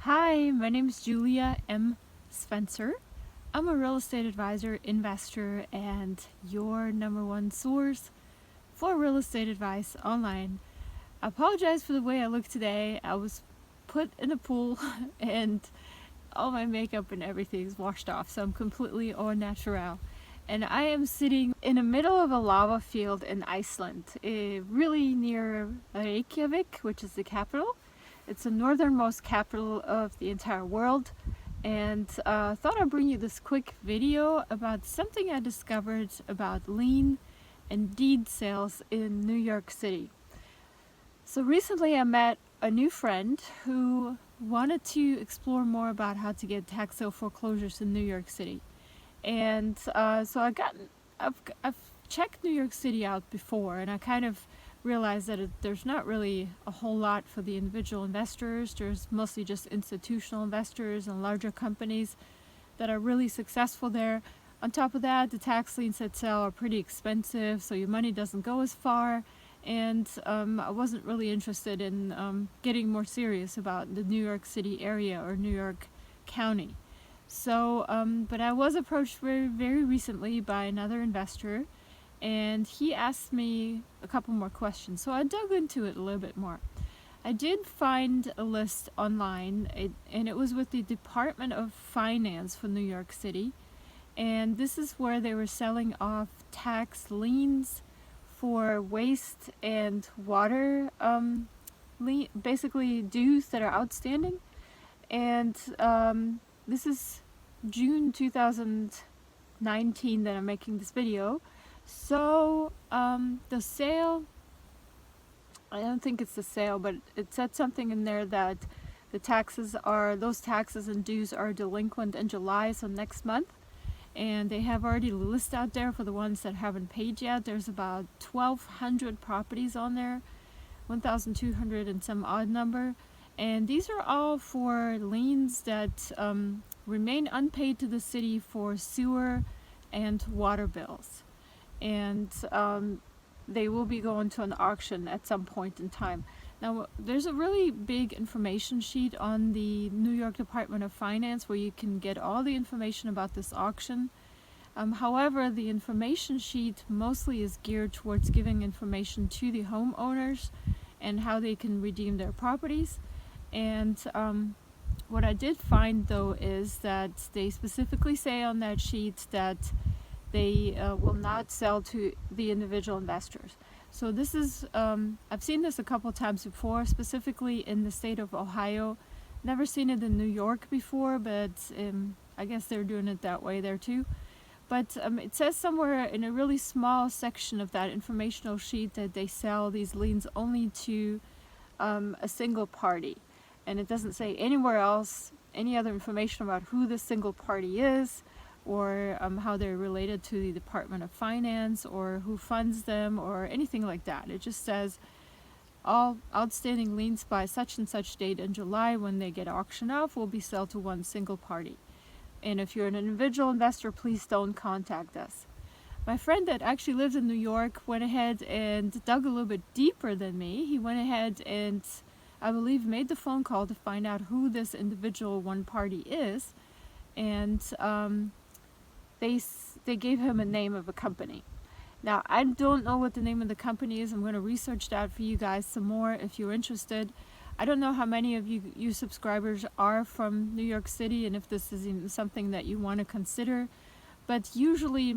Hi, my name is Julia M. Spencer. I'm a real estate advisor, investor, and your number one source for real estate advice online. I apologize for the way I look today. I was put in a pool and all my makeup and everything is washed off, so I'm completely au naturel. And I am sitting in the middle of a lava field in Iceland, really near Reykjavik, which is the capital. It's the northernmost capital of the entire world, and thought I'd bring you this quick video about something I discovered about lien and deed sales in New York City. So recently I met a new friend who wanted to explore more about how to get tax sale foreclosures in New York City. And so I've checked New York City out before, and I kind of realized that there's not really a whole lot for the individual investors. There's mostly just institutional investors and larger companies that are really successful there. On top of that, the tax liens that sell are pretty expensive, so your money doesn't go as far. And I wasn't really interested in getting more serious about the New York City area or New York County. So, but I was approached very recently by another investor, and he asked me a couple more questions. So I dug into it a little bit more. I did find a list online, and it was with the Department of Finance for New York City. And this is where they were selling off tax liens for waste and water, basically dues that are outstanding. And this is June 2019 that I'm making this video. So the sale, I don't think it's the sale, but it said something in there that those taxes and dues are delinquent in July, so next month. And they have already a list out there for the ones that haven't paid yet. There's about 1,200 properties on there, 1,200 and some odd number. And these are all for liens that remain unpaid to the city for sewer and water bills. And they will be going to an auction at some point in time. Now, there's a really big information sheet on the New York Department of Finance where you can get all the information about this auction. However, the information sheet mostly is geared towards giving information to the homeowners and how they can redeem their properties. And what I did find, though, is that they specifically say on that sheet that they will not sell to the individual investors. So this is, I've seen this a couple times before, specifically in the state of Ohio. Never seen it in New York before, but I guess they're doing it that way there too. But it says somewhere in a really small section of that informational sheet that they sell these liens only to a single party. And it doesn't say anywhere else any other information about who the single party is, or how they're related to the Department of Finance, or who funds them, or anything like that. It just says all outstanding liens by such and such date in July, when they get auctioned off, will be sold to one single party. And if you're an individual investor, please don't contact us. My friend that actually lives in New York went ahead and dug a little bit deeper than me. He went ahead and, I believe, made the phone call to find out who this individual one party is. And they gave him a name of a company. Now, I don't know what the name of the company is. I'm going to research that for you guys some more if you're interested. I don't know how many of you subscribers are from New York City, and if this is even something that you want to consider. But usually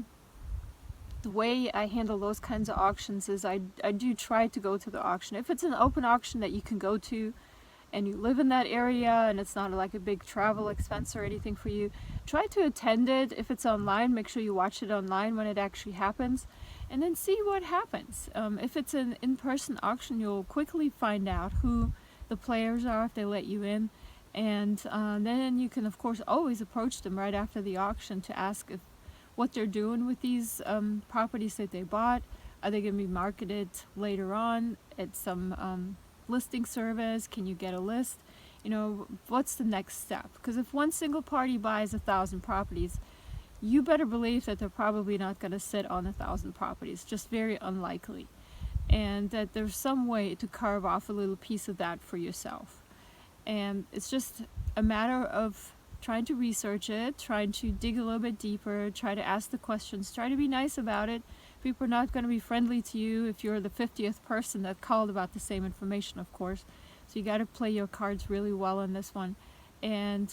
the way I handle those kinds of auctions is I do try to go to the auction. If it's an open auction that you can go to, and you live in that area and it's not like a big travel expense or anything for you, try to attend it. If it's online, make sure you watch it online when it actually happens, and then see what happens. If it's an in-person auction, you'll quickly find out who the players are if they let you in, and then you can of course always approach them right after the auction to ask what they're doing with these properties that they bought. Are they going to be marketed later on at some listing service? Can you get a list? You know, what's the next step? Because if one single party buys 1,000 properties, you better believe that they're probably not going to sit on 1,000 properties. Just very unlikely. And that there's some way to carve off a little piece of that for yourself. And it's just a matter of trying to research it, trying to dig a little bit deeper, try to ask the questions, try to be nice about it. People are not going to be friendly to you if you're the 50th person that called about the same information, of course. So you got to play your cards really well on this one. And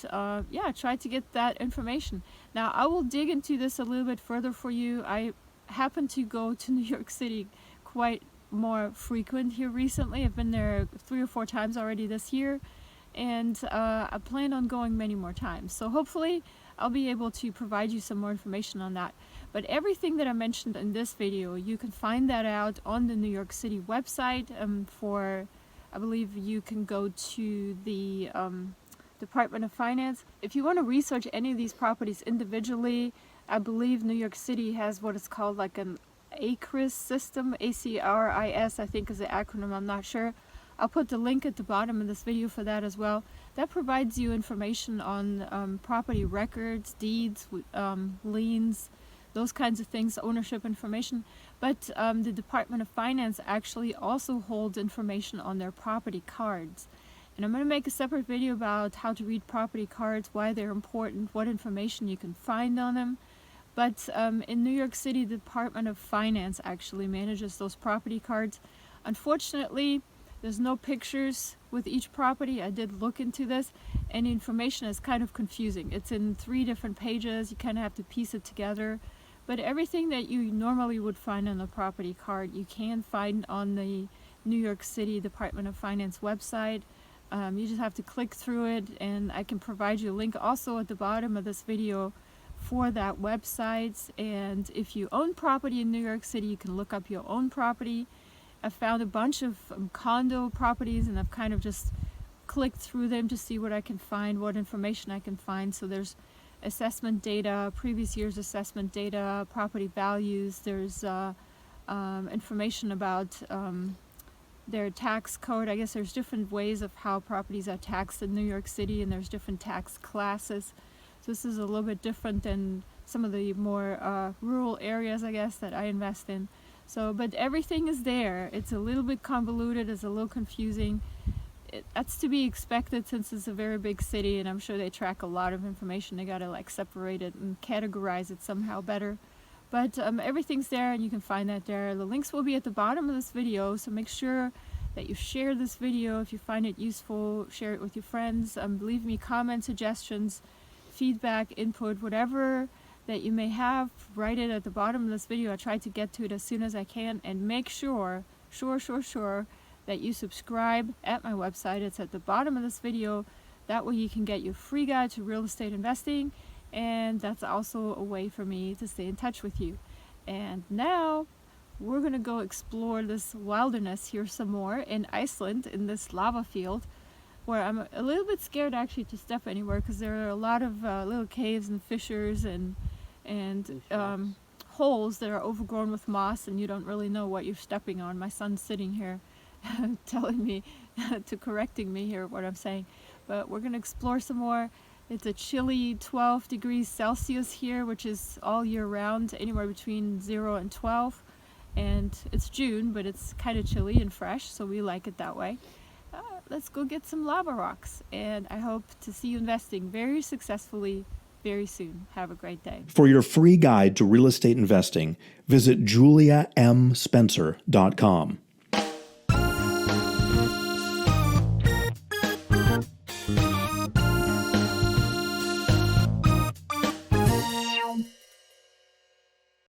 yeah, try to get that information. Now, I will dig into this a little bit further for you. I happen to go to New York City quite more frequent here recently. I've been there 3 or 4 times already this year, and I plan on going many more times. So hopefully I'll be able to provide you some more information on that. But everything that I mentioned in this video, you can find that out on the New York City website. I believe you can go to the Department of Finance. If you want to research any of these properties individually, I believe New York City has what is called like an ACRIS system, ACRIS, I think is the acronym, I'm not sure. I'll put the link at the bottom of this video for that as well. That provides you information on property records, deeds, liens, those kinds of things, ownership information. But the Department of Finance actually also holds information on their property cards. And I'm going to make a separate video about how to read property cards, why they're important, what information you can find on them. But in New York City, the Department of Finance actually manages those property cards. Unfortunately, there's no pictures with each property. I did look into this, and the information is kind of confusing. It's in 3 different pages. You kind of have to piece it together. But everything that you normally would find on the property card, you can find on the New York City Department of Finance website. You just have to click through it, and I can provide you a link also at the bottom of this video for that website. And if you own property in New York City, you can look up your own property. I found a bunch of condo properties, and I've kind of just clicked through them to see what I can find, what information I can find. So there's assessment data, previous year's assessment data, property values, there's information about their tax code. I guess there's different ways of how properties are taxed in New York City, and there's different tax classes. So this is a little bit different than some of the more rural areas, I guess, that I invest in. So, but everything is there. It's a little bit convoluted, it's a little confusing. That's to be expected since it's a very big city, and I'm sure they track a lot of information. They gotta like separate it and categorize it somehow better. But everything's there, and you can find that there. The links will be at the bottom of this video, so make sure that you share this video if you find it useful. Share it with your friends. Leave me comments, suggestions, feedback, input, whatever that you may have. Write it at the bottom of this video. I try to get to it as soon as I can, and make sure that you subscribe at my website. It's at the bottom of this video. That way you can get your free guide to real estate investing, and that's also a way for me to stay in touch with you. And now we're gonna go explore this wilderness here some more in Iceland, in this lava field, where I'm a little bit scared actually to step anywhere, because there are a lot of little caves and fissures and holes that are overgrown with moss, and you don't really know what you're stepping on. My son's sitting here telling me correcting me here what I'm saying. But we're gonna explore some more. It's a chilly 12 degrees Celsius here, which is all year round, anywhere between 0 and 12. And it's June, but it's kind of chilly and fresh, so we like it that way. Let's go get some lava rocks, and I hope to see you investing very successfully very soon. Have a great day. For your free guide to real estate investing, visit juliamspencer.com.